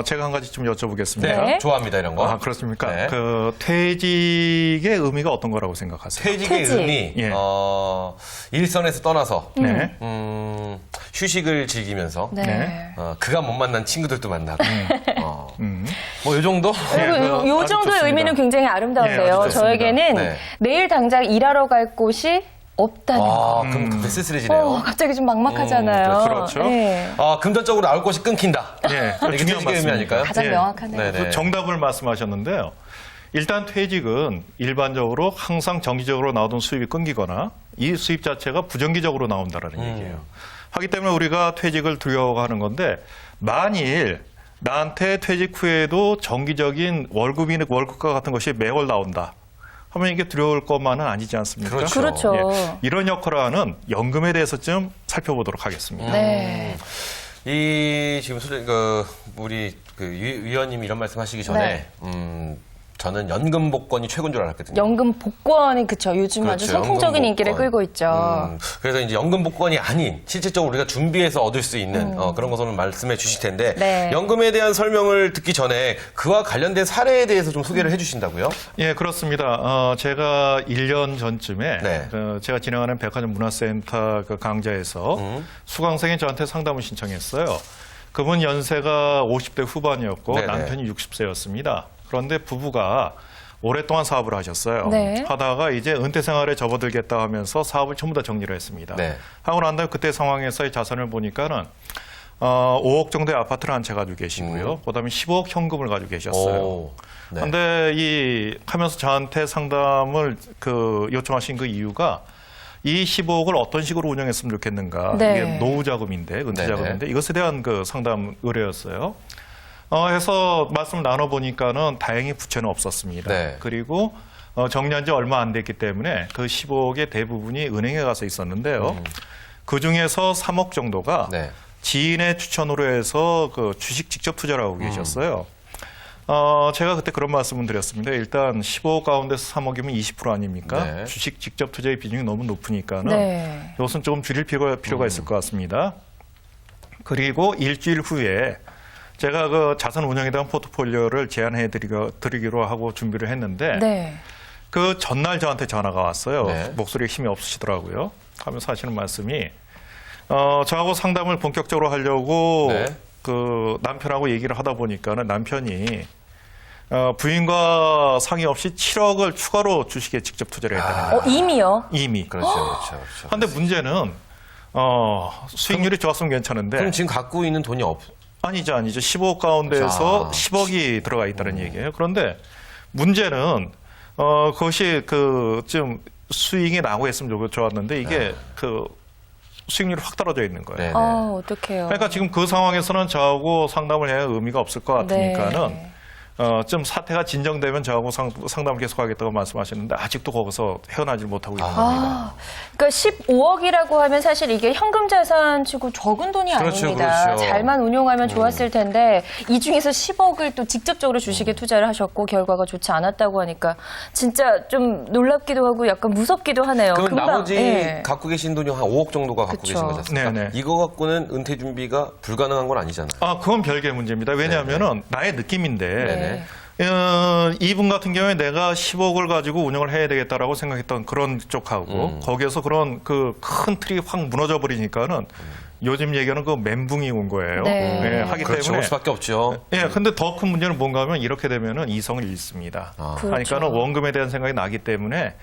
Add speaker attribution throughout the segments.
Speaker 1: 제가 한 가지 좀 여쭤보겠습니다.
Speaker 2: 네. 좋아합니다, 이런 거.
Speaker 1: 아, 그렇습니까?
Speaker 2: 네.
Speaker 1: 그 퇴직의 의미가 어떤 거라고 생각하세요?
Speaker 2: 퇴직의
Speaker 3: 퇴직.
Speaker 2: 의미,
Speaker 1: 예.
Speaker 2: 일선에서 떠나서
Speaker 1: 네.
Speaker 2: 휴식을 즐기면서
Speaker 3: 네.
Speaker 1: 네.
Speaker 2: 그가 못 만난 친구들도 만나고 뭐 이 정도?
Speaker 3: 그리고
Speaker 1: 네,
Speaker 3: 요
Speaker 1: 아주
Speaker 3: 정도의
Speaker 1: 좋습니다.
Speaker 3: 의미는 굉장히 아름다운데요.
Speaker 1: 네, 아주 좋습니다.
Speaker 3: 저에게는
Speaker 2: 네.
Speaker 3: 내일 당장 일하러 갈 곳이 없다는 거.
Speaker 2: 그럼 그때 쓸쓸해지네요.
Speaker 3: 갑자기 좀 막막하잖아요.
Speaker 1: 그렇죠.
Speaker 3: 네.
Speaker 2: 금전적으로 나올 것이 끊긴다.
Speaker 1: 예,
Speaker 2: 이게
Speaker 1: 중요한
Speaker 2: 퇴직의 의미
Speaker 1: 말씀입니다.
Speaker 2: 아닐까요?
Speaker 3: 가장
Speaker 1: 예.
Speaker 3: 명확하네요.
Speaker 2: 네네.
Speaker 1: 그 정답을 말씀하셨는데요. 일단 퇴직은 일반적으로 항상 정기적으로 나오던 수입이 끊기거나 이 수입 자체가 부정기적으로 나온다는 얘기예요. 하기 때문에 우리가 퇴직을 두려워하는 건데 만일 나한테 퇴직 후에도 정기적인 월급과 같은 것이 매월 나온다 하면 이게 두려울 것만은 아니지 않습니까?
Speaker 2: 그렇죠.
Speaker 3: 그렇죠.
Speaker 1: 이런 역할을 하는 연금에 대해서 좀 살펴보도록 하겠습니다.
Speaker 3: 네.
Speaker 2: 지금 우리 위원님이 이런 말씀하시기 전에 저는 연금 복권이 최고인 줄 알았거든요.
Speaker 3: 연금 복권이 그쵸. 요즘 아주
Speaker 2: 그렇죠.
Speaker 3: 선풍적인
Speaker 2: 연금
Speaker 3: 인기를
Speaker 2: 복권.
Speaker 3: 끌고 있죠.
Speaker 2: 그래서 이제 연금 복권이 아닌 실질적으로 우리가 준비해서 얻을 수 있는 그런 것을 말씀해 주실 텐데
Speaker 3: 네.
Speaker 2: 연금에 대한 설명을 듣기 전에 그와 관련된 사례에 대해서 좀 소개를 해주신다고요?
Speaker 1: 예, 그렇습니다. 제가 1년 전쯤에
Speaker 2: 네.
Speaker 1: 제가 진행하는 백화점 문화센터 그 강좌에서 수강생이 저한테 상담을 신청했어요. 그분 연세가 50대 후반이었고
Speaker 2: 네네.
Speaker 1: 남편이 60세였습니다. 그런데 부부가 오랫동안 사업을 하셨어요.
Speaker 3: 네.
Speaker 1: 하다가 이제 은퇴 생활에 접어들겠다 하면서 사업을 전부 다 정리를 했습니다.
Speaker 2: 네.
Speaker 1: 하고 난 다음에 그때 상황에서의 자산을 보니까는 5억 정도의 아파트를 한 채 가지고 계시고요. 그다음에 15억 현금을 가지고 계셨어요.
Speaker 2: 오, 네.
Speaker 1: 그런데 하면서 저한테 상담을 요청하신 그 이유가 이 15억을 어떤 식으로 운영했으면 좋겠는가.
Speaker 3: 네.
Speaker 1: 이게 노후 자금인데, 은퇴
Speaker 2: 네네.
Speaker 1: 자금인데 이것에 대한 그 상담 의뢰였어요. 해서 말씀을 나눠보니까는 다행히 부채는 없었습니다.
Speaker 2: 네.
Speaker 1: 그리고 정리한 지 얼마 안 됐기 때문에 그 15억의 대부분이 은행에 가서 있었는데요. 그 중에서 3억 정도가
Speaker 2: 네.
Speaker 1: 지인의 추천으로 해서 그 주식 직접 투자를 하고 계셨어요. 제가 그때 그런 말씀을 드렸습니다. 일단 15억 가운데서 3억이면 20% 아닙니까?
Speaker 2: 네.
Speaker 1: 주식 직접 투자의 비중이 너무 높으니까는
Speaker 3: 네.
Speaker 1: 이것은 조금 줄일 필요가 있을 것 같습니다. 그리고 일주일 후에 제가 그 자산 운영에 대한 포트폴리오를 제안해 드리기로 하고 준비를 했는데
Speaker 3: 네.
Speaker 1: 그 전날 저한테 전화가 왔어요.
Speaker 2: 네.
Speaker 1: 목소리에 힘이 없으시더라고요. 하면서 하시는 말씀이 저하고 상담을 본격적으로 하려고
Speaker 2: 네.
Speaker 1: 그 남편하고 얘기를 하다 보니까는 남편이 부인과 상의 없이 7억을 추가로 주식에 직접 투자를 했다는 거예요.
Speaker 3: 이미요?
Speaker 1: 이미.
Speaker 2: 그렇죠.
Speaker 1: 그런데 문제는 수익률이 좋았으면 괜찮은데
Speaker 2: 그럼 지금 갖고 있는 돈이
Speaker 1: 아니죠. 15억 가운데에서
Speaker 2: 자.
Speaker 1: 10억이 들어가 있다는 얘기예요. 그런데 문제는 그것이 좀 수익이 나고 했으면 좋았는데 이게 수익률이 확 떨어져 있는 거예요.
Speaker 2: 네네.
Speaker 3: 어떡해요.
Speaker 1: 그러니까 지금 그 상황에서는 저하고 상담을 해야 의미가 없을 것 같으니까는
Speaker 3: 네.
Speaker 1: 좀 사태가 진정되면 저하고 상담을 계속하겠다고 말씀하시는데 아직도 거기서 헤어나질 못하고 있는 겁니다.
Speaker 3: 그러니까 15억이라고 하면 사실 이게 현금 자산치고 적은 돈이
Speaker 2: 그렇죠,
Speaker 3: 아닙니다.
Speaker 2: 그렇죠.
Speaker 3: 잘만 운용하면 좋았을 텐데 이 중에서 10억을 또 직접적으로 주식에 투자를 하셨고 결과가 좋지 않았다고 하니까 진짜 좀 놀랍기도 하고 약간 무섭기도 하네요.
Speaker 2: 그럼
Speaker 3: 금방,
Speaker 2: 나머지
Speaker 3: 예.
Speaker 2: 갖고 계신 돈이 한 5억 정도가 갖고
Speaker 3: 그쵸.
Speaker 2: 계신 거지 않습니까?
Speaker 1: 네네.
Speaker 2: 이거 갖고는 은퇴 준비가 불가능한 건 아니잖아요.
Speaker 1: 그건 별개의 문제입니다. 왜냐하면은 나의 느낌인데
Speaker 2: 네네.
Speaker 1: 이분 같은 경우에 내가 10억을 가지고 운영을 해야 되겠다라고 생각했던 그런 쪽하고 거기에서 그런 그 큰 틀이 확 무너져 버리니까는 요즘 얘기하는 그 멘붕이 온 거예요.
Speaker 3: 네.
Speaker 1: 하기
Speaker 2: 그렇죠.
Speaker 1: 때문에
Speaker 2: 올 수밖에 없죠.
Speaker 1: 근데 더 큰 문제는 뭔가 하면 이렇게 되면은 이성을 잃습니다.
Speaker 3: 그렇죠.
Speaker 1: 그러니까는 원금에 대한 생각이 나기 때문에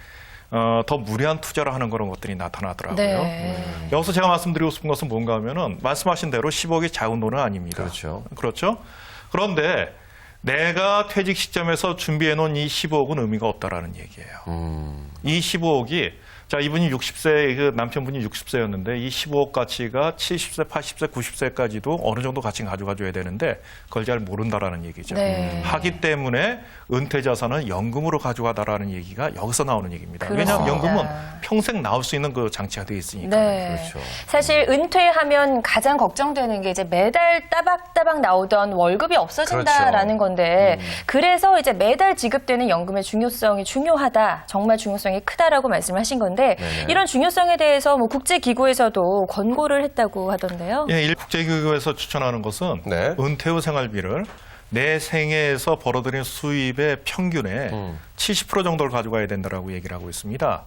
Speaker 1: 더 무리한 투자를 하는 그런 것들이 나타나더라고요.
Speaker 3: 네.
Speaker 1: 여기서 제가 말씀드리고 싶은 것은 뭔가 하면은 말씀하신 대로 10억이 작은 돈은 아닙니다.
Speaker 2: 그렇죠.
Speaker 1: 그런데 내가 퇴직 시점에서 준비해 놓은 이 15억은 의미가 없다라는 얘기예요. 이 15억이 이분이 60세, 그 남편분이 60세였는데 이 15억 가치가 70세, 80세, 90세까지도 어느 정도 가치를 가져가줘야 되는데 그걸 잘 모른다라는 얘기죠.
Speaker 3: 네.
Speaker 1: 하기 때문에 은퇴 자산은 연금으로 가져가다라는 얘기가 여기서 나오는 얘기입니다.
Speaker 3: 그렇습니다.
Speaker 1: 왜냐하면 연금은 평생 나올 수 있는 그 장치가 되어 있으니까.
Speaker 3: 네.
Speaker 2: 그렇죠.
Speaker 3: 사실 은퇴하면 가장 걱정되는 게 이제 매달 따박따박 나오던 월급이 없어진다라는
Speaker 2: 그렇죠.
Speaker 3: 건데 그래서 이제 매달 지급되는 연금의 중요성이 중요하다. 정말 중요성이 크다라고 말씀을 하신 건데 중요한데
Speaker 2: 네네.
Speaker 3: 이런 중요성에 대해서 뭐 국제기구에서도 권고를 했다고 하던데요.
Speaker 1: 예, 일국제기구에서 추천하는 것은
Speaker 2: 네.
Speaker 1: 은퇴 후 생활비를 내 생애에서 벌어들인 수입의 평균의 70% 정도를 가져가야 된다라고 얘기를 하고 있습니다.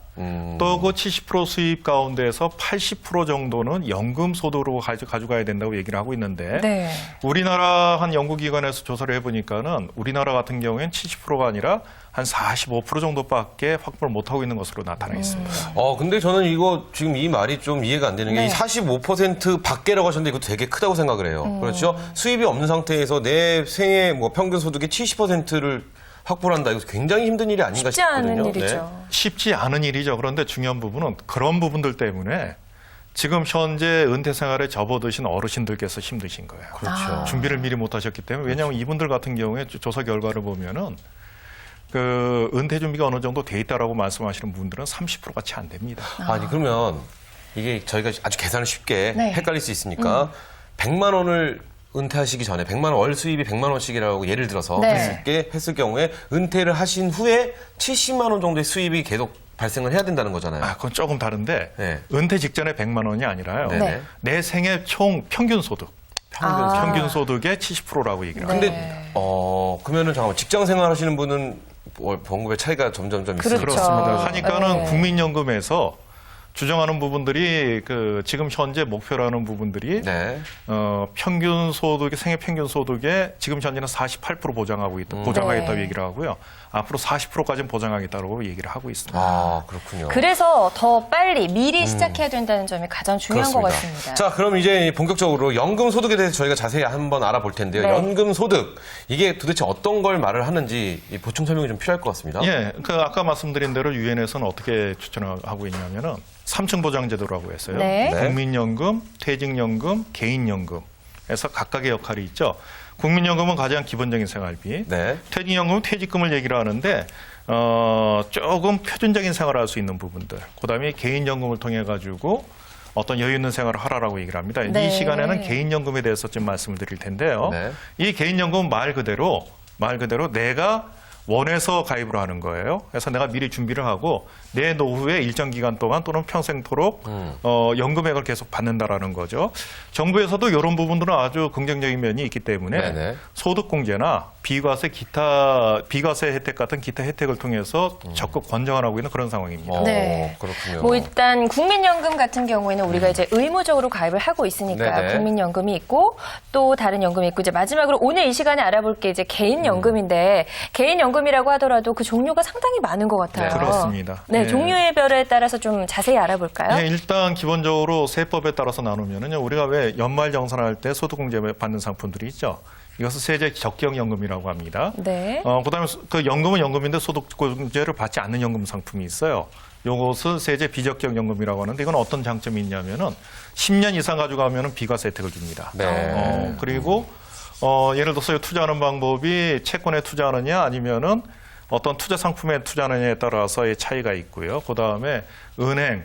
Speaker 1: 또 그 70% 수입 가운데에서 80% 정도는 연금 소득으로 가져가야 된다고 얘기를 하고 있는데
Speaker 3: 네.
Speaker 1: 우리나라 한 연구기관에서 조사를 해보니까는 우리나라 같은 경우에는 70%가 아니라 한 45% 정도밖에 확보를 못하고 있는 것으로 나타나 있습니다.
Speaker 2: 근데 저는 이거 지금 이 말이 좀 이해가 안 되는 게
Speaker 3: 네.
Speaker 2: 이 45% 밖에라고 하셨는데 이거 되게 크다고 생각을 해요. 그렇죠? 수입이 없는 상태에서 내 생애 뭐 평균 소득의 70%를 확보를 한다. 이거 굉장히 힘든 일이 아닌가
Speaker 3: 쉽지
Speaker 2: 싶거든요.
Speaker 3: 않은
Speaker 2: 네.
Speaker 3: 일이죠.
Speaker 1: 쉽지 않은 일이죠. 그런데 중요한 부분은 그런 부분들 때문에 지금 현재 은퇴 생활에 접어드신 어르신들께서 힘드신 거예요.
Speaker 2: 그렇죠.
Speaker 1: 준비를 미리 못 하셨기 때문에 왜냐하면 이분들 같은 경우에 조사 결과를 보면은 그 은퇴 준비가 어느 정도 돼 있다라고 말씀하시는 분들은 30%가 채 안 됩니다.
Speaker 2: 아니 그러면 이게 저희가 아주 계산을 쉽게
Speaker 3: 네.
Speaker 2: 헷갈릴 수 있으니까 100만 원을 은퇴하시기 전에 100만 원 월 수입이 100만 원씩이라고 예를 들어서
Speaker 3: 네.
Speaker 2: 했을 경우에 은퇴를 하신 후에 70만 원 정도의 수입이 계속 발생을 해야 된다는 거잖아요.
Speaker 1: 아, 그건 조금 다른데
Speaker 2: 네.
Speaker 1: 은퇴 직전에 100만 원이 아니라요.
Speaker 2: 네네.
Speaker 1: 내 생애 총 평균 소득, 평균 소득의 70%라고 얘기를 합니다.
Speaker 2: 근데 그러면은 잠깐만 직장 생활 하시는 분은 봉급의 차이가 점점점 있으니까
Speaker 3: 그렇죠.
Speaker 1: 그렇습니다. 하니까는
Speaker 3: 네.
Speaker 1: 국민연금에서 주정하는 부분들이 그 지금 현재 목표라는 부분들이
Speaker 2: 네.
Speaker 1: 평균 소득의 생애 평균 소득의 지금 현재는 48% 보장하고 있다, 보장하겠다고
Speaker 3: 네.
Speaker 1: 얘기를 하고요. 앞으로 40%까지는 보장하겠다고 얘기를 하고 있습니다.
Speaker 2: 아 그렇군요.
Speaker 3: 그래서 더 빨리 미리 시작해야 된다는 점이 가장 중요한 것
Speaker 2: 그렇습니다.
Speaker 3: 같습니다.
Speaker 2: 자, 그럼 이제 본격적으로 연금 소득에 대해서 저희가 자세히 한번 알아볼 텐데요.
Speaker 3: 네.
Speaker 2: 연금 소득 이게 도대체 어떤 걸 말을 하는지 이 보충 설명이 좀 필요할 것 같습니다.
Speaker 1: 예, 그 아까 말씀드린 대로 유엔에서는 어떻게 추천하고 있냐면은 3층 보장제도라고 했어요.
Speaker 3: 네.
Speaker 2: 네.
Speaker 1: 국민연금, 퇴직연금, 개인연금에서 각각의 역할이 있죠. 국민연금은 가장 기본적인 생활비,
Speaker 2: 네.
Speaker 1: 퇴직연금은 퇴직금을 얘기를 하는데 조금 표준적인 생활을 할 수 있는 부분들. 그다음에 개인연금을 통해 가지고 어떤 여유 있는 생활을 하라라고 얘기를 합니다.
Speaker 3: 네.
Speaker 1: 이 시간에는 개인연금에 대해서 좀 말씀을 드릴 텐데요.
Speaker 2: 네.
Speaker 1: 이 개인연금은 말 그대로 내가 원해서 가입을 하는 거예요. 그래서 내가 미리 준비를 하고 내 노후에 일정 기간 동안 또는 평생토록 연금액을 계속 받는다라는 거죠. 정부에서도 이런 부분들은 아주 긍정적인 면이 있기 때문에
Speaker 2: 네네.
Speaker 1: 소득공제나 비과세 혜택 같은 기타 혜택을 통해서 적극 권장하고 있는 그런 상황입니다.
Speaker 3: 네.
Speaker 2: 그렇군요.
Speaker 3: 뭐 일단 국민연금 같은 경우에는 우리가 이제 의무적으로 가입을 하고 있으니까
Speaker 2: 네네.
Speaker 3: 국민연금이 있고 또 다른 연금이 있고 이제 마지막으로 오늘 이 시간에 알아볼 게 이제 개인연금인데 개인연금이라고 하더라도 그 종류가 상당히 많은 것 같아요.
Speaker 1: 네, 그렇습니다.
Speaker 3: 네,
Speaker 1: 예.
Speaker 3: 종류의 별에 따라서 좀 자세히 알아볼까요?
Speaker 1: 예, 일단 기본적으로 세법에 따라서 나누면은요, 우리가 왜 연말 정산할 때 소득공제 받는 상품들이 있죠. 이것을 세제 적격연금이라고 합니다.
Speaker 3: 네.
Speaker 1: 그다음에 그 연금은 연금인데 소득공제를 받지 않는 연금 상품이 있어요. 요것은 세제 비적격연금이라고 하는데 이건 어떤 장점이 있냐면은 10년 이상 가져가면은 비과세 혜택을 줍니다.
Speaker 2: 네.
Speaker 1: 그리고 예를 들어서 투자하는 방법이 채권에 투자하느냐 아니면은 어떤 투자 상품에 투자하느냐에 따라서의 차이가 있고요. 그다음에 은행,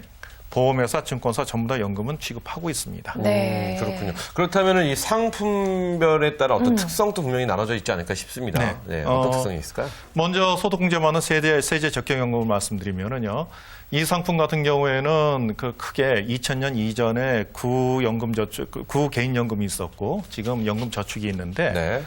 Speaker 1: 보험회사, 증권사 전부 다 연금은 취급하고 있습니다.
Speaker 3: 네.
Speaker 2: 그렇군요. 그렇다면 이 상품별에 따라 어떤 특성도 분명히 나눠져 있지 않을까 싶습니다.
Speaker 1: 네.
Speaker 2: 네, 어떤 특성이 있을까요?
Speaker 1: 먼저 소득공제받는 세제 적격연금을 말씀드리면은요. 이 상품 같은 경우에는 그 크게 2000년 이전에 구 개인연금이 있었고 지금 연금 저축이 있는데
Speaker 2: 네.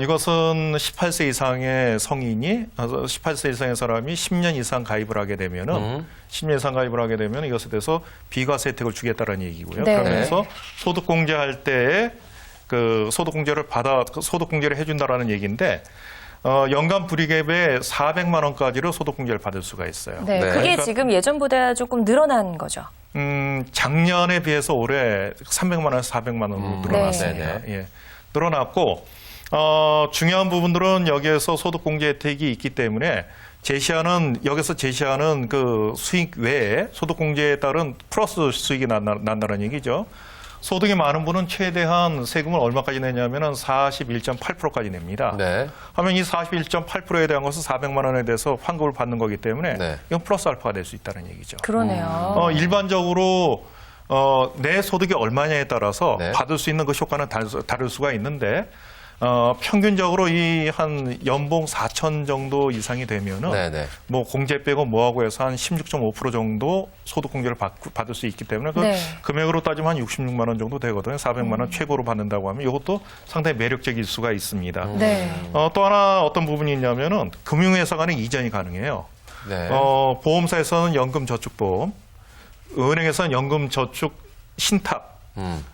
Speaker 1: 이것은 18세 이상의 성인이 18세 이상의 사람이 10년 이상 가입을 하게 되면은 10년 이상 가입을 하게 되면 이것에 대해서 비과세 혜택을 주겠다는 얘기고요.
Speaker 3: 네.
Speaker 1: 그러면서 소득공제할 때에 그 소득공제를 해준다라는 얘기인데 연간 불이익의 400만 원까지로 소득공제를 받을 수가 있어요.
Speaker 3: 네,
Speaker 2: 네.
Speaker 3: 그게
Speaker 1: 그러니까
Speaker 3: 지금 예전보다 조금 늘어난 거죠.
Speaker 1: 작년에 비해서 올해 300만 원에서 400만 원으로 늘어났습니다.
Speaker 2: 네.
Speaker 1: 예, 늘어났고 중요한 부분들은 여기에서 소득공제 혜택이 있기 때문에 여기서 제시하는 그 수익 외에 소득공제에 따른 플러스 수익이 난다는 얘기죠. 소득이 많은 분은 최대한 세금을 얼마까지 내냐면은 41.8%까지 냅니다.
Speaker 2: 네.
Speaker 1: 하면 이 41.8%에 대한 것은 400만 원에 대해서 환급을 받는 거기 때문에
Speaker 2: 네.
Speaker 1: 이건 플러스 알파가 될 수 있다는 얘기죠.
Speaker 3: 그러네요.
Speaker 1: 일반적으로 내 소득이 얼마냐에 따라서
Speaker 2: 네.
Speaker 1: 받을 수 있는 그 효과는 다를 수가 있는데 평균적으로 이 한 연봉 4천 정도 이상이 되면은
Speaker 2: 네네.
Speaker 1: 뭐 공제 빼고 뭐하고 해서 한 16.5% 정도 소득 공제를 받을 수 있기 때문에 그
Speaker 3: 네.
Speaker 1: 금액으로 따지면 한 66만 원 정도 되거든요. 400만 원 최고로 받는다고 하면 이것도 상당히 매력적일 수가 있습니다.
Speaker 3: 네.
Speaker 1: 또 하나 어떤 부분이 있냐면은 금융회사 간의 이전이 가능해요.
Speaker 2: 네.
Speaker 1: 보험사에서는 연금저축보험, 은행에서는 연금저축 신탁,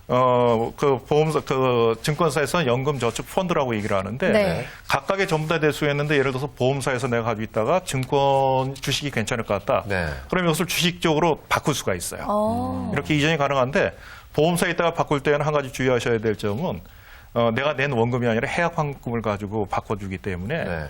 Speaker 1: 그 보험사, 그 증권사에서는 연금저축 펀드라고 얘기를 하는데
Speaker 3: 네.
Speaker 1: 각각의 전부 다 대수했는데 예를 들어서 보험사에서 내가 가지고 있다가 증권 주식이 괜찮을 것 같다.
Speaker 2: 네.
Speaker 1: 그럼 이것을 주식적으로 바꿀 수가 있어요. 이렇게 이전이 가능한데 보험사에 있다가 바꿀 때는 한 가지 주의하셔야 될 점은 내가 낸 원금이 아니라 해약 환급금을 가지고 바꿔주기 때문에
Speaker 2: 네.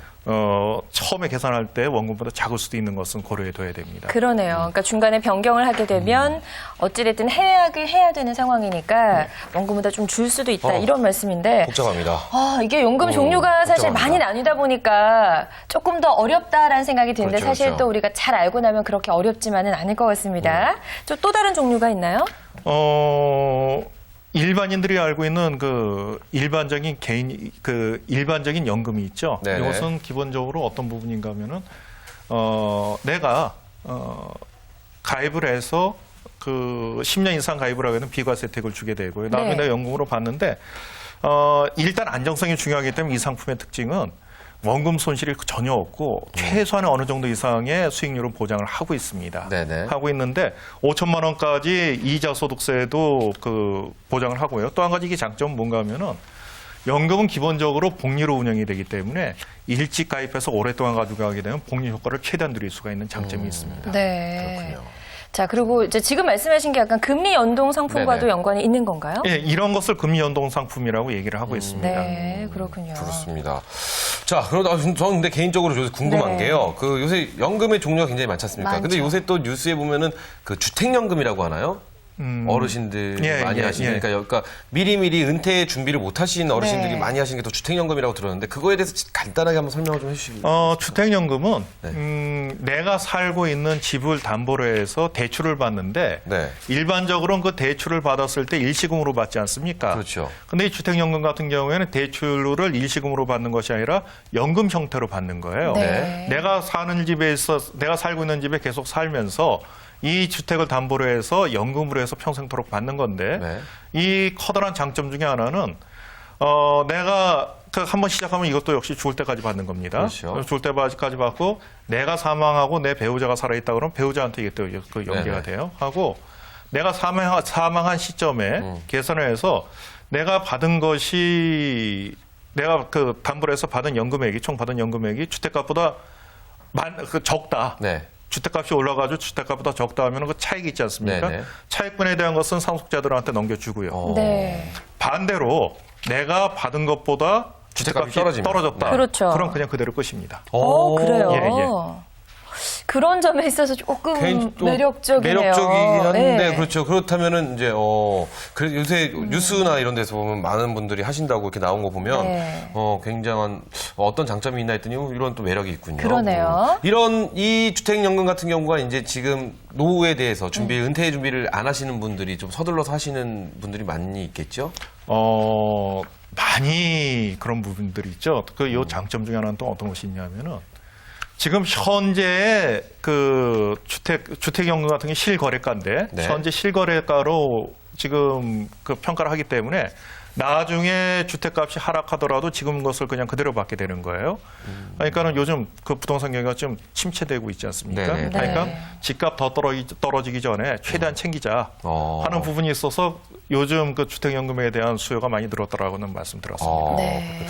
Speaker 1: 처음에 계산할 때 원금보다 작을 수도 있는 것은 고려해둬야 됩니다.
Speaker 3: 그러네요. 그러니까 중간에 변경을 하게 되면 어찌됐든 해약을 해야 되는 상황이니까 원금보다 좀 줄 수도 있다 이런 말씀인데
Speaker 2: 복잡합니다.
Speaker 3: 이게 연금 종류가 사실
Speaker 2: 복잡합니다.
Speaker 3: 많이 나뉘다 보니까 조금 더 어렵다라는 생각이 드는데
Speaker 2: 그렇죠,
Speaker 3: 사실
Speaker 2: 그렇죠.
Speaker 3: 또 우리가 잘 알고 나면 그렇게 어렵지만은 않을 것 같습니다. 또 다른 종류가 있나요?
Speaker 1: 일반인들이 알고 있는 그 일반적인 일반적인 연금이 있죠.
Speaker 2: 네네.
Speaker 1: 이것은 기본적으로 어떤 부분인가 하면은, 내가, 가입을 해서 그 10년 이상 가입을 하게 되면 비과세 혜택을 주게 되고요. 나중에
Speaker 3: 네.
Speaker 1: 내가 연금으로 받는데, 일단 안정성이 중요하기 때문에 이 상품의 특징은 원금 손실이 전혀 없고 최소한의 어느 정도 이상의 수익률을 보장을 하고 있습니다.
Speaker 2: 네네.
Speaker 1: 하고 있는데 5천만 원까지 이자 소득세도 그 보장을 하고요. 또 한 가지 이게 장점은 뭔가 하면은 연금은 기본적으로 복리로 운영이 되기 때문에 일찍 가입해서 오랫동안 가지고 가게 되면 복리 효과를 최대한 누릴 수가 있는 장점이 있습니다.
Speaker 3: 네.
Speaker 2: 그렇군요.
Speaker 3: 자, 그리고 이제 지금 말씀하신 게 약간 금리 연동 상품과도
Speaker 2: 네네.
Speaker 3: 연관이 있는 건가요?
Speaker 1: 예, 이런 것을 금리 연동 상품이라고 얘기를 하고 있습니다.
Speaker 3: 네, 그렇군요.
Speaker 2: 그렇습니다. 자, 그러다 저는 근데 개인적으로 요새 궁금한
Speaker 3: 네.
Speaker 2: 게요. 그 요새 연금의 종류가 굉장히 많지 않습니까?
Speaker 3: 많죠.
Speaker 2: 근데 요새 또 뉴스에 보면은 그 주택연금이라고 하나요? 어르신들
Speaker 1: 예,
Speaker 2: 많이
Speaker 1: 예,
Speaker 2: 하시는
Speaker 1: 예.
Speaker 2: 그러니까 미리미리 은퇴 준비를 못 하신 어르신들이
Speaker 3: 네.
Speaker 2: 많이 하시는 게 또 주택연금이라고 들었는데 그거에 대해서 간단하게 한번 설명을 좀 해주시죠.
Speaker 1: 주택연금은
Speaker 2: 네.
Speaker 1: 내가 살고 있는 집을 담보로 해서 대출을 받는데
Speaker 2: 네.
Speaker 1: 일반적으로는 그 대출을 받았을 때 일시금으로 받지 않습니까?
Speaker 2: 그렇죠.
Speaker 1: 근데 이 주택연금 같은 경우에는 대출을 일시금으로 받는 것이 아니라 연금 형태로 받는 거예요.
Speaker 3: 네.
Speaker 1: 내가 사는 집에서 내가 살고 있는 집에 계속 살면서 이 주택을 담보로 해서 연금으로 해서 평생토록 받는 건데
Speaker 2: 네.
Speaker 1: 이 커다란 장점 중에 하나는 내가 한번 시작하면 이것도 역시 죽을 때까지 받는 겁니다.
Speaker 2: 그렇죠.
Speaker 1: 죽을 때까지 받고 내가 사망하고 내 배우자가 살아있다 그러면 배우자한테 이게 또 그 연계가
Speaker 2: 네네.
Speaker 1: 돼요. 하고 내가 사망한 시점에 계산을 해서 내가 받은 것이 내가 그 담보로 해서 받은 연금액이 총 받은 연금액이 주택값보다 적다.
Speaker 2: 네.
Speaker 1: 주택값이 올라가지고 주택값보다 적다 하면 그 차익이 있지 않습니까?
Speaker 2: 네네.
Speaker 1: 차익분에 대한 것은 상속자들한테 넘겨주고요.
Speaker 3: 네.
Speaker 1: 반대로 내가 받은 것보다
Speaker 2: 주택값이
Speaker 1: 주택값이
Speaker 2: 떨어지면.
Speaker 1: 떨어졌다.
Speaker 3: 그렇죠.
Speaker 1: 그럼 그냥 그대로 끝입니다.
Speaker 3: 그래요.
Speaker 1: 예, 예.
Speaker 3: 그런 점에 있어서 조금
Speaker 2: 좀
Speaker 3: 매력적이네요.
Speaker 2: 매력적이긴 한데
Speaker 3: 네.
Speaker 2: 그렇죠. 그렇다면은 이제 그래서 요새 뉴스나 이런 데서 보면 많은 분들이 하신다고 이렇게 나온 거 보면
Speaker 3: 네.
Speaker 2: 굉장한 어떤 장점이 있나 했더니 이런 또 매력이 있군요.
Speaker 3: 그러네요.
Speaker 2: 이런 이 주택연금 같은 경우가 이제 지금 노후에 대해서 은퇴 준비를 안 하시는 분들이 좀 서둘러서 하시는 분들이 많이 있겠죠.
Speaker 1: 많이 그런 부분들이 있죠. 요 장점 중에 하나는 또 어떤 것이 있냐면은 지금 현재 그 주택연금 같은 게 실거래가인데
Speaker 2: 네.
Speaker 1: 현재 실거래가로 지금 그 평가를 하기 때문에 나중에 주택값이 하락하더라도 지금 것을 그냥 그대로 받게 되는 거예요. 그러니까는 요즘 그 부동산 경기가 좀 침체되고 있지 않습니까?
Speaker 2: 네네.
Speaker 1: 그러니까
Speaker 3: 네.
Speaker 1: 집값 더 떨어지기 전에 최대한 챙기자 하는 부분이 있어서 요즘 그 주택연금에 대한 수요가 많이 늘었다라고는 말씀드렸습니다.
Speaker 3: 네.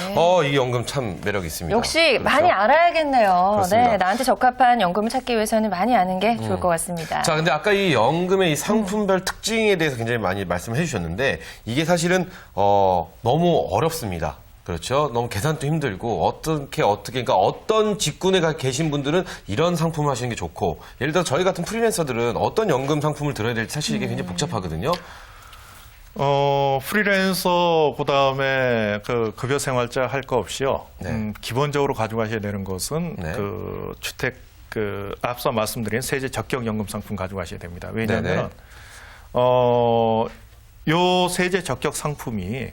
Speaker 2: 이 연금 참 매력 있습니다.
Speaker 3: 역시
Speaker 2: 그렇죠?
Speaker 3: 많이 알아야겠네요.
Speaker 2: 그렇습니다.
Speaker 3: 네, 나한테 적합한 연금을 찾기 위해서는 많이 아는 게 좋을 것 같습니다.
Speaker 2: 자, 근데 아까 이 연금의 이 상품별 특징에 대해서 굉장히 많이 말씀을 해주셨는데 이게 사실은 너무 어렵습니다. 그렇죠. 너무 계산도 힘들고 그러니까 어떤 직군에 계신 분들은 이런 상품을 하시는 게 좋고 예를 들어 저희 같은 프리랜서들은 어떤 연금 상품을 들어야 될지 사실 이게 굉장히 복잡하거든요.
Speaker 1: 프리랜서 그다음에 그 급여 생활자 할 거 없이요.
Speaker 2: 네.
Speaker 1: 기본적으로 가져가셔야 되는 것은
Speaker 2: 네.
Speaker 1: 그 주택 앞서 말씀드린 세제 적격 연금 상품 가져가셔야 됩니다. 왜냐하면
Speaker 2: 네네.
Speaker 1: 요 세제 적격 상품이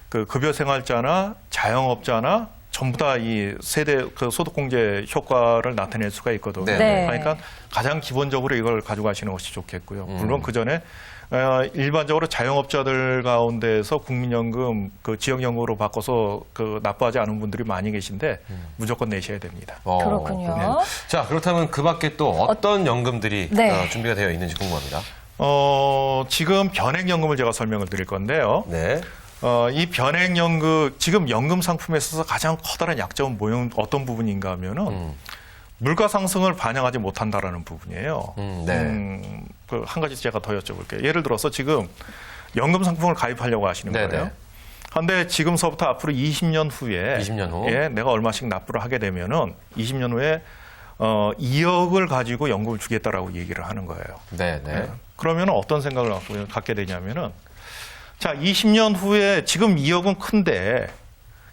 Speaker 1: 그 급여 생활자나 자영업자나 전부 다 이 세대 그 소득공제 효과를 나타낼 수가 있거든요.
Speaker 2: 네.
Speaker 1: 그러니까 가장 기본적으로 이걸 가져가시는 것이 좋겠고요. 물론 그 전에 일반적으로 자영업자들 가운데서 국민연금 그 지역연금으로 바꿔서 그 납부하지 않은 분들이 많이 계신데 무조건 내셔야 됩니다.
Speaker 3: 그렇군요.
Speaker 2: 네. 자, 그렇다면 그 밖에 또 어떤 연금들이
Speaker 3: 네.
Speaker 2: 준비가 되어 있는지 궁금합니다.
Speaker 1: 지금 변액연금을 제가 설명을 드릴 건데요.
Speaker 2: 네.
Speaker 1: 이 변액연금, 지금 연금 상품에 있어서 가장 커다란 약점은 어떤 부분인가 하면은 물가 상승을 반영하지 못한다라는 부분이에요.
Speaker 2: 네.
Speaker 1: 그 한 가지 제가 더 여쭤볼게요. 예를 들어서 지금 연금 상품을 가입하려고 하시는
Speaker 2: 네네.
Speaker 1: 거예요. 그런데 지금서부터 앞으로 20년 후에
Speaker 2: 20년 후?
Speaker 1: 예, 내가 얼마씩 납부를 하게 되면은 20년 후에 2억을 가지고 연금을 주겠다라고 얘기를 하는 거예요.
Speaker 2: 네, 네.
Speaker 1: 예. 그러면 어떤 생각을 갖게 되냐면은 자, 20년 후에 지금 2억은 큰데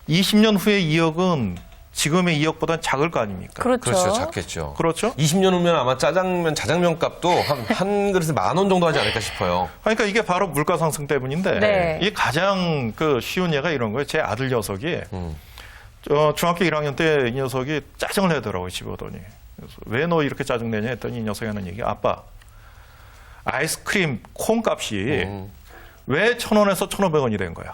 Speaker 1: 20년 후에 2억은 지금의 2억보다는 작을 거 아닙니까?
Speaker 3: 그렇죠.
Speaker 2: 그렇죠. 작겠죠.
Speaker 1: 그렇죠?
Speaker 2: 20년 후면 아마 자장면 값도 한 그릇에 10,000원 정도 하지 않을까 싶어요.
Speaker 1: 그러니까 이게 바로 물가 상승 때문인데
Speaker 3: 네.
Speaker 1: 이게 가장 그 쉬운 예가 이런 거예요. 제 아들 녀석이 중학교 1학년 때 이 녀석이 짜증을 내더라고요. 집에 오더니. 왜 너 이렇게 짜증내냐 했더니 이 녀석이 하는 얘기 아빠 아이스크림 콩값이 왜 1,000원에서 1,500원이 된 거야?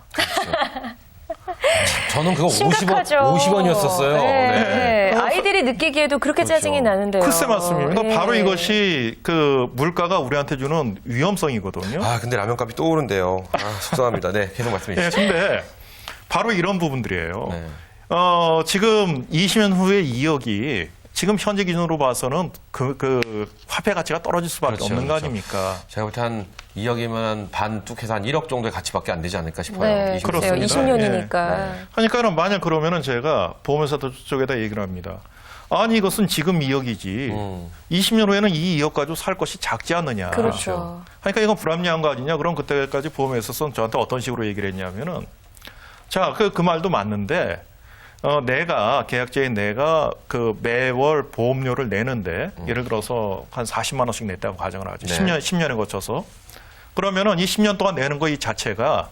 Speaker 2: 저는 그거
Speaker 3: 심각하죠.
Speaker 2: 50원이었었어요.
Speaker 3: 네. 아이들이 느끼기에도 그렇게
Speaker 2: 그렇죠.
Speaker 3: 짜증이 나는데요.
Speaker 1: 글쎄 맞습니다.
Speaker 3: 예.
Speaker 1: 바로 이것이 그 물가가 우리한테 주는 위험성이거든요.
Speaker 2: 아, 근데 라면 값이 또 오른대요. 아, 속상합니다. 네, 계속 말씀해
Speaker 1: 예,
Speaker 2: 주시죠.
Speaker 1: 근데 바로 이런 부분들이에요.
Speaker 2: 네.
Speaker 1: 지금 20년 후에 2억이 지금 현재 기준으로 봐서는 그 화폐 가치가 떨어질 수밖에
Speaker 2: 그렇죠,
Speaker 1: 없는 거
Speaker 2: 그렇죠.
Speaker 1: 아닙니까?
Speaker 2: 제가 볼 때 한 2억이면 한 반 뚝해서 한 1억 정도의 가치밖에 안 되지 않을까 싶어요.
Speaker 3: 네,
Speaker 2: 20년
Speaker 3: 그래요.
Speaker 1: 그렇습니다.
Speaker 3: 20년이니까.
Speaker 1: 그러니까는 만약 그러면은 제가 보험회사 쪽에다 얘기를 합니다. 아니 이것은 지금 2억이지 20년 후에는 이 2억 가지고 살 것이 작지 않느냐.
Speaker 3: 그렇죠.
Speaker 1: 그러니까 이건 불합리한 거 아니냐. 그럼 그때까지 보험회사에서는 저한테 어떤 식으로 얘기를 했냐면은 자, 그 말도 맞는데 내가 계약자인 내가 그 매월 보험료를 내는데 예를 들어서 한 40만 원씩 냈다고 가정을 하죠.
Speaker 2: 네.
Speaker 1: 10년에 거쳐서. 그러면은 이 10년 동안 내는 거 이 자체가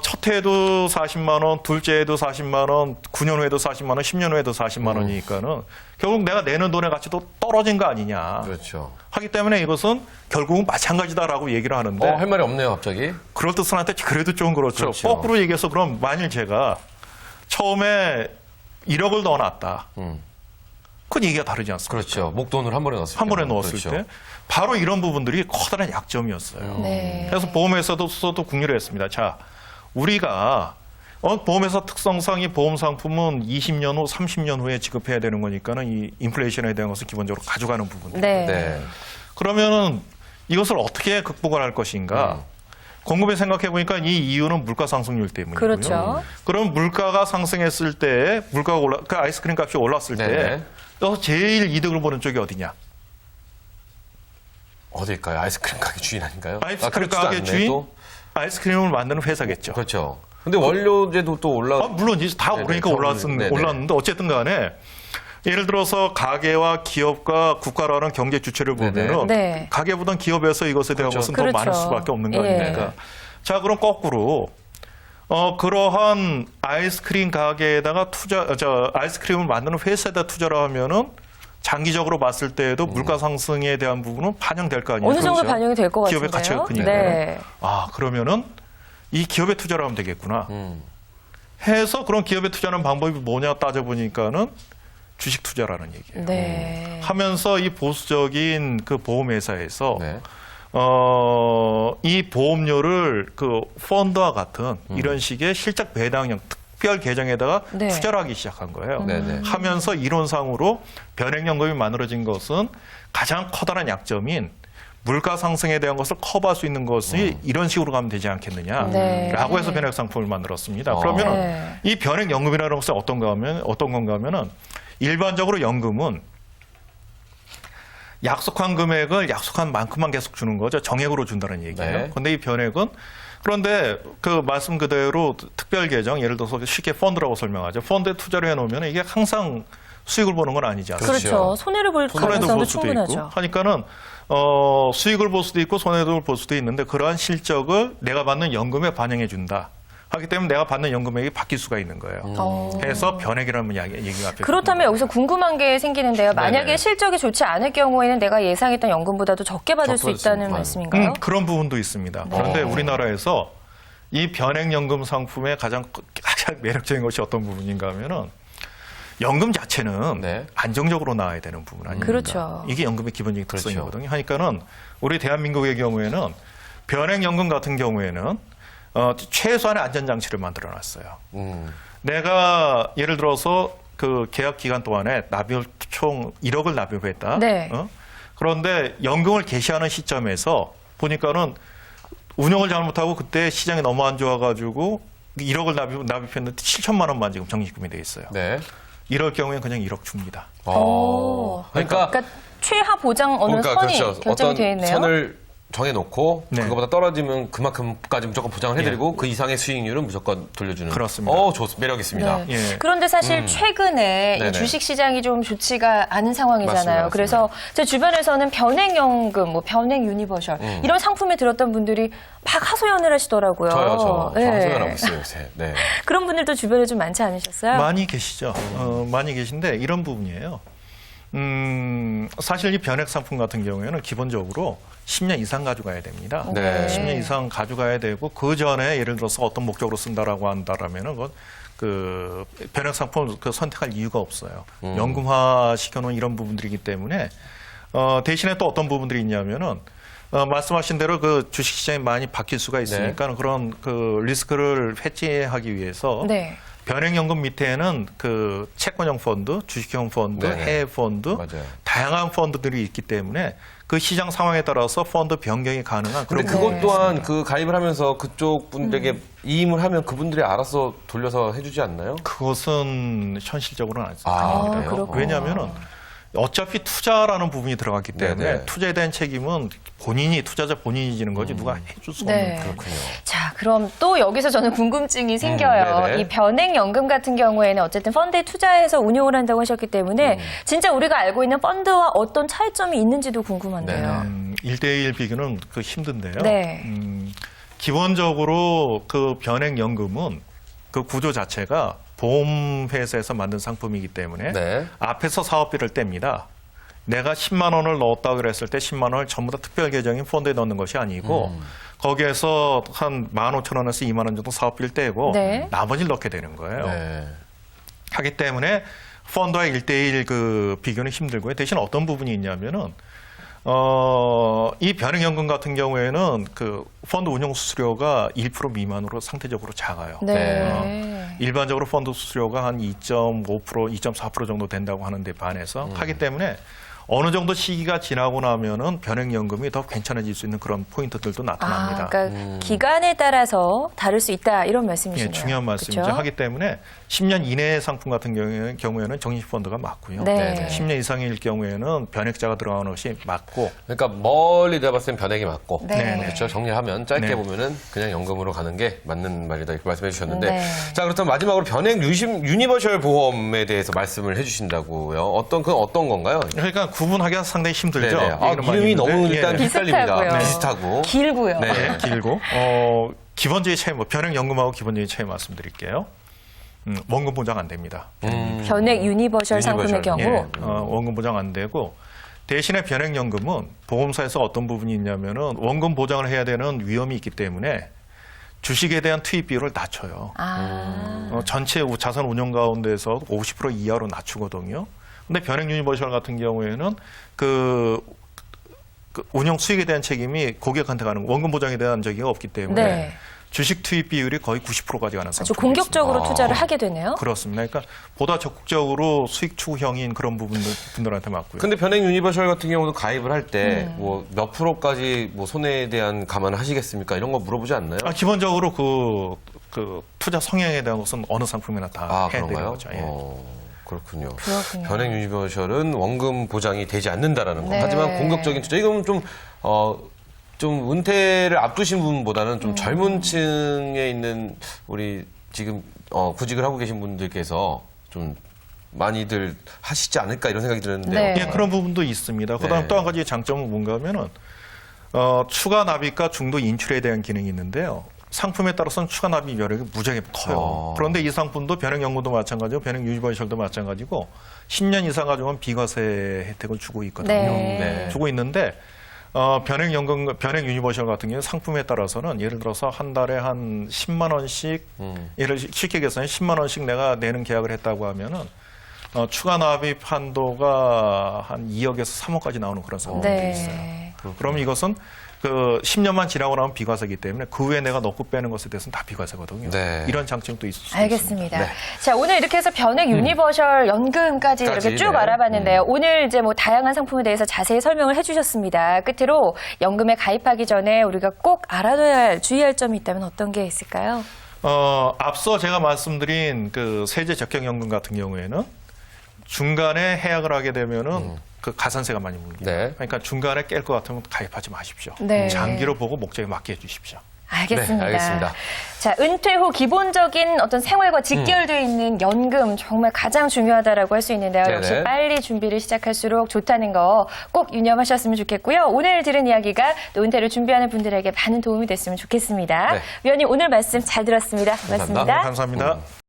Speaker 1: 첫 해에도 40만 원, 둘째 해도 40만 원, 9년 후에도 40만 원, 10년 후에도 40만 원이니까는 결국 내가 내는 돈의 가치도 떨어진 거 아니냐.
Speaker 2: 그렇죠.
Speaker 1: 하기 때문에 이것은 결국은 마찬가지다라고 얘기를 하는데
Speaker 2: 할 말이 없네요, 갑자기.
Speaker 1: 그럴 뜻은 한테 그래도 좀 그렇죠.
Speaker 2: 그렇죠.
Speaker 1: 거꾸로 얘기해서 그럼 만일 제가 처음에 1억을 넣어놨다. 그건 얘기가 다르지 않습니까?
Speaker 2: 그렇죠. 목돈을 한 번에 넣었을 때.
Speaker 1: 한 번에 넣었을
Speaker 2: 그렇죠.
Speaker 1: 때 바로 이런 부분들이 커다란 약점이었어요.
Speaker 3: 네.
Speaker 1: 그래서 보험회사도 궁리를 했습니다. 자, 우리가 보험회사 특성상 이 보험 상품은 20년 후, 30년 후에 지급해야 되는 거니까는 이 인플레이션에 대한 것을 기본적으로 가져가는 부분들.
Speaker 3: 네.
Speaker 2: 네.
Speaker 1: 그러면은 이것을 어떻게 극복을 할 것인가? 곰곰이 생각해 보니까 이 이유는 물가 상승률 때문이고요.
Speaker 3: 그렇죠.
Speaker 1: 그럼 물가가 상승했을 때, 물가가 그 아이스크림 값이 올랐을
Speaker 2: 네네.
Speaker 1: 때, 여기서 제일 이득을 보는 쪽이 어디냐?
Speaker 2: 어딜까요? 아이스크림 가게 주인 아닌가요?
Speaker 1: 아이스크림
Speaker 2: 그렇지도
Speaker 1: 가게
Speaker 2: 않네,
Speaker 1: 주인,
Speaker 2: 또.
Speaker 1: 아이스크림을 만드는 회사겠죠.
Speaker 2: 그렇죠. 근데 원료제도 또
Speaker 1: 물론 이제 다
Speaker 2: 네네,
Speaker 1: 오르니까
Speaker 2: 네네.
Speaker 1: 올랐는데 어쨌든 간에 예를 들어서 가게와 기업과 국가라는 경제 주체를 보면은
Speaker 3: 네.
Speaker 1: 가게보단 기업에서 이것에 대한
Speaker 2: 그렇죠.
Speaker 1: 것은 더 많을
Speaker 3: 그렇죠.
Speaker 1: 수밖에 없는 거
Speaker 3: 예.
Speaker 1: 아닙니까? 자, 그럼 거꾸로 그러한 아이스크림 가게에다가 아이스크림을 만드는 회사에다 투자를 하면은 장기적으로 봤을 때에도 물가 상승에 대한 부분은 반영될 거 아니에요.
Speaker 3: 어느 정도
Speaker 1: 그렇죠?
Speaker 3: 반영이 될 것 같은데요.
Speaker 1: 기업의 가치가 크니까.
Speaker 3: 네.
Speaker 1: 아, 그러면은 이 기업에 투자를 하면 되겠구나. 해서 그런 기업에 투자하는 방법이 뭐냐 따져보니까는 주식 투자라는 얘기예요.
Speaker 3: 네.
Speaker 1: 하면서 이 보수적인 그 보험회사에서
Speaker 2: 네.
Speaker 1: 이 보험료를 그 펀드와 같은 이런 식의 실적 배당형 특별 계정에다가
Speaker 3: 네.
Speaker 1: 투자를 하기 시작한 거예요.
Speaker 2: 네네.
Speaker 1: 하면서 이론상으로 변액연금이 만들어진 것은 가장 커다란 약점인 물가 상승에 대한 것을 커버할 수 있는 것이 이런 식으로 가면 되지 않겠느냐라고
Speaker 3: 네.
Speaker 1: 해서 변액 상품을 만들었습니다. 그러면
Speaker 3: 네.
Speaker 1: 이 변액연금이라는 것은 어떤 건가 하면은 일반적으로 연금은 약속한 금액을 약속한 만큼만 계속 주는 거죠. 정액으로 준다는 얘기예요.
Speaker 2: 네.
Speaker 1: 그런데 이 변액은 그런데 그 말씀 그대로 특별 계정 예를 들어서 쉽게 펀드라고 설명하죠. 펀드에 투자를 해놓으면 이게 항상 수익을 보는 건 아니지 않습니까?
Speaker 3: 그렇죠. 손해를 볼
Speaker 1: 손해도
Speaker 3: 가능성도
Speaker 1: 볼 수도
Speaker 3: 충분하죠.
Speaker 1: 있고 하니까는 수익을 볼 수도 있고 손해도 볼 수도 있는데 그러한 실적을 내가 받는 연금에 반영해 준다. 하기 때문에 내가 받는 연금액이 바뀔 수가 있는 거예요. 해서 변액이라는 얘기가 앞에
Speaker 3: 그렇다면 여기서 궁금한 게 생기는데요. 만약에
Speaker 2: 네네.
Speaker 3: 실적이 좋지 않을 경우에는 내가 예상했던 연금보다도 적게 받을 수
Speaker 2: 적게 받을 수
Speaker 3: 있다는
Speaker 2: 있는
Speaker 3: 말씀인가요?
Speaker 1: 그런 부분도 있습니다. 그런데 우리나라에서 이 변액연금 상품의 가장 매력적인 것이 어떤 부분인가 하면은 연금 자체는
Speaker 2: 네.
Speaker 1: 안정적으로 나와야 되는 부분 아닙니까?
Speaker 3: 그렇죠.
Speaker 1: 이게 연금의 기본적인
Speaker 2: 그렇죠.
Speaker 1: 특성이거든요. 하니까는 우리 대한민국의 경우에는 변액연금 같은 경우에는 최소한의 안전장치를 만들어놨어요. 내가 예를 들어서 그 계약 기간 동안에 납입 총 1억을 납입했다.
Speaker 3: 네.
Speaker 1: 그런데 연금을 개시하는 시점에서 보니까는 운영을 잘못하고 그때 시장이 너무 안 좋아가지고 1억을 납입했는데 7천만 원만 지금 적립금이 돼 있어요.
Speaker 2: 네.
Speaker 1: 이럴 경우에는 그냥 1억 줍니다.
Speaker 2: 그러니까
Speaker 3: 최하 보장 어느 선이
Speaker 2: 그렇죠.
Speaker 3: 결정이
Speaker 2: 어떤
Speaker 3: 되어 있네요.
Speaker 2: 선을 정해놓고
Speaker 1: 네.
Speaker 2: 그거보다 떨어지면 그만큼까지 무조건 보장을 해드리고 그 이상의 수익률은 무조건 돌려주는.
Speaker 1: 그렇습니다.
Speaker 2: 매력 있습니다.
Speaker 3: 네.
Speaker 1: 예.
Speaker 3: 그런데 사실 최근에
Speaker 2: 네네.
Speaker 3: 이 주식 시장이 좀 좋지가 않은 상황이잖아요.
Speaker 2: 맞습니다.
Speaker 3: 그래서 제 주변에서는 변액연금, 뭐 변액 유니버셜 이런 상품에 들었던 분들이 막 하소연을 하시더라고요.
Speaker 2: 저
Speaker 3: 네.
Speaker 2: 방송을 하고 있어요, 요새. 네.
Speaker 3: 그런 분들도 주변에 좀 많지 않으셨어요?
Speaker 1: 많이 계시죠. 많이 계신데 이런 부분이에요. 사실 이 변액 상품 같은 경우에는 기본적으로 10년 이상 가져가야 됩니다.
Speaker 2: 네.
Speaker 1: 10년 이상 가져가야 되고 그 전에 예를 들어서 어떤 목적으로 쓴다라고 한다라면은 그 변액 상품을 선택할 이유가 없어요. 연금화 시켜놓은 이런 부분들이기 때문에 대신에 또 어떤 부분들이 있냐면은 말씀하신 대로 그 주식 시장이 많이 바뀔 수가 있으니까 그런 그 리스크를 회피하기 위해서
Speaker 3: 네.
Speaker 1: 변액연금 밑에는 그 채권형 펀드, 주식형 펀드,
Speaker 2: 네네.
Speaker 1: 해외 펀드,
Speaker 2: 맞아요.
Speaker 1: 다양한 펀드들이 있기 때문에 그 시장 상황에 따라서 펀드 변경이 가능한 그런
Speaker 2: 근데 그것
Speaker 1: 부분이
Speaker 2: 또한
Speaker 1: 있습니다.
Speaker 2: 그 가입을 하면서 그쪽 분들에게 이임을 하면 그분들이 알아서 돌려서 해주지 않나요?
Speaker 1: 그것은 현실적으로는
Speaker 2: 아,
Speaker 1: 아닙니다.
Speaker 2: 그래요?
Speaker 3: 그렇구나.
Speaker 1: 왜냐하면은 어차피 투자라는 부분이 들어갔기 때문에
Speaker 2: 네네.
Speaker 1: 투자에 대한 책임은 투자자 본인이 지는 거지 누가 해줄 수
Speaker 3: 네.
Speaker 1: 없는
Speaker 2: 그렇군요.
Speaker 3: 자, 그럼 또 여기서 저는 궁금증이 생겨요.
Speaker 2: 네네.
Speaker 3: 이 변액연금 같은 경우에는 어쨌든 펀드에 투자해서 운용을 한다고 하셨기 때문에 진짜 우리가 알고 있는 펀드와 어떤 차이점이 있는지도 궁금한데요.
Speaker 1: 1대1 비교는 그 힘든데요.
Speaker 3: 네.
Speaker 1: 기본적으로 그 변액연금은 그 구조 자체가 보험회사에서 만든 상품이기 때문에
Speaker 2: 네.
Speaker 1: 앞에서 사업비를 뗍니다. 내가 10만 원을 넣었다고 그랬을 때 10만 원을 전부 다 특별 계정인 펀드에 넣는 것이 아니고 거기에서 한 15,000원에서 2만 원 정도 사업비를 떼고
Speaker 3: 네.
Speaker 1: 나머지를 넣게 되는 거예요.
Speaker 2: 네.
Speaker 1: 하기 때문에 펀드와 1대1 그 비교는 힘들고요. 대신 어떤 부분이 있냐면은 이 변액연금 같은 경우에는 그 펀드 운용 수수료가 1% 미만으로 상대적으로 작아요.
Speaker 3: 네.
Speaker 1: 일반적으로 펀드 수수료가 한 2.5%, 2.4% 정도 된다고 하는데 반해서 하기 때문에 어느 정도 시기가 지나고 나면은 변액연금이 더 괜찮아질 수 있는 그런 포인트들도 나타납니다.
Speaker 3: 그러니까 기간에 따라서 다를 수 있다 이런 말씀이시네요.
Speaker 1: 예, 중요한 말씀이죠.
Speaker 3: 그쵸?
Speaker 1: 하기 때문에 10년 이내의 상품 같은 경우에는 정신펀드가 맞고요.
Speaker 3: 네.
Speaker 1: 10년 이상일 경우에는 변액자가 들어가는 것이 맞고
Speaker 2: 그러니까 멀리 내봤을 땐 변액이 맞고
Speaker 3: 네.
Speaker 2: 그렇죠. 정리하면 짧게
Speaker 1: 네.
Speaker 2: 보면은 그냥 연금으로 가는 게 맞는 말이다 이렇게 말씀해 주셨는데
Speaker 3: 네.
Speaker 2: 자 그렇다면 마지막으로 변액 유니버셜 보험에 대해서 말씀을 해주신다고요. 어떤 건가요?
Speaker 1: 그러니까 구분하기가 상당히 힘들죠.
Speaker 2: 네네. 아,
Speaker 1: 얘기는 많이
Speaker 2: 이름이 너무
Speaker 1: 있는데,
Speaker 2: 일단
Speaker 1: 예.
Speaker 2: 헷갈립니다.
Speaker 3: 비슷하고요.
Speaker 2: 비슷하고.
Speaker 3: 길고요.
Speaker 2: 네.
Speaker 1: 예, 길고 기본적인 차이, 변액연금하고 기본적인 차이 말씀드릴게요. 원금 보장 안 됩니다.
Speaker 3: 변액 유니버셜 상품의
Speaker 2: 유니버셜.
Speaker 3: 경우
Speaker 1: 예, 원금 보장 안 되고 대신에 변액연금은 보험사에서 어떤 부분이 있냐면은 원금 보장을 해야 되는 위험이 있기 때문에 주식에 대한 투입 비율을 낮춰요. 전체 자산 운용 가운데서 50% 이하로 낮추거든요. 근데 변액 유니버셜 같은 경우에는 그 운용 수익에 대한 책임이 고객한테 가는 원금 보장에 대한 적이가 없기 때문에
Speaker 3: 네.
Speaker 1: 주식 투입 비율이 거의 90%까지 가는
Speaker 3: 아주
Speaker 1: 상품이
Speaker 3: 공격적으로
Speaker 1: 있습니다.
Speaker 3: 투자를 하게 되네요.
Speaker 1: 그렇습니다. 그러니까 보다 적극적으로 수익 추구형인 그런 분들한테 맞고요.
Speaker 2: 근데 변액 유니버셜 같은 경우도 가입을 할 때 뭐 몇 프로까지 뭐 손해에 대한 감안을 하시겠습니까? 이런 거 물어보지 않나요?
Speaker 1: 기본적으로 그 투자 성향에 대한 것은 어느 상품이나 다 해야 되는
Speaker 2: 그런가요?
Speaker 1: 거죠. 예.
Speaker 3: 그렇군요.
Speaker 2: 그렇군요. 변액 유니버셜은 원금 보장이 되지 않는다라는 거.
Speaker 3: 네.
Speaker 2: 하지만 공격적인 투자 이건 좀 은퇴를 앞두신 분보다는 좀 젊은 층에 있는 우리 지금 구직을 하고 계신 분들께서 좀 많이들 하시지 않을까 이런 생각이 드는데요.
Speaker 3: 네.
Speaker 1: 예, 그런 부분도 있습니다. 그다음
Speaker 2: 네.
Speaker 1: 또 한 가지 장점은 뭔가 하면은 추가 납입과 중도 인출에 대한 기능이 있는데요. 상품에 따라서는 추가 납입 여력이 무지하게 커요. 그런데 이 상품도 변액연금도 마찬가지고 변액유니버셜도 마찬가지고 10년 이상 가지고는 비과세 혜택을 주고 있거든요.
Speaker 3: 네.
Speaker 1: 주고 있는데 변액연금, 변액유니버셜 같은 경우는 상품에 따라서는 예를 들어서 한 달에 한 10만 원씩 쉽게 계산해 10만 원씩 내가 내는 계약을 했다고 하면은 추가 납입 한도가 한 2억에서 3억까지 나오는 그런 상품들이 있어요. 그럼 이것은 그 10년만 지나고 나면 비과세이기 때문에 그 후에 내가 넣고 빼는 것에 대해서는 다 비과세거든요.
Speaker 2: 네.
Speaker 1: 이런 장점도 있을 수 있습니다.
Speaker 3: 알겠습니다. 자, 오늘 이렇게 해서 변액 유니버셜 연금까지 이렇게 쭉
Speaker 2: 네.
Speaker 3: 알아봤는데요. 오늘 이제 뭐 다양한 상품에 대해서 자세히 설명을 해주셨습니다. 끝으로 연금에 가입하기 전에 우리가 꼭 알아둬야 할, 주의할 점이 있다면 어떤 게 있을까요?
Speaker 1: 앞서 제가 말씀드린 그 세제 적격연금 같은 경우에는 중간에 해약을 하게 되면은 그 가산세가 많이 물립니다.
Speaker 2: 네.
Speaker 1: 그러니까 중간에 깰 것 같으면 가입하지 마십시오.
Speaker 3: 네.
Speaker 1: 장기로 보고 목적에 맞게 해주십시오.
Speaker 3: 알겠습니다.
Speaker 2: 네, 알겠습니다.
Speaker 3: 자, 은퇴 후 기본적인 어떤 생활과 직결되어 있는 연금 정말 가장 중요하다라고 할 수 있는데요.
Speaker 2: 네네.
Speaker 3: 역시 빨리 준비를 시작할수록 좋다는 거 꼭 유념하셨으면 좋겠고요. 오늘 들은 이야기가 또 은퇴를 준비하는 분들에게 많은 도움이 됐으면 좋겠습니다.
Speaker 2: 네.
Speaker 3: 위원님 오늘 말씀 잘 들었습니다. 고맙습니다.
Speaker 2: 감사합니다.
Speaker 1: 감사합니다.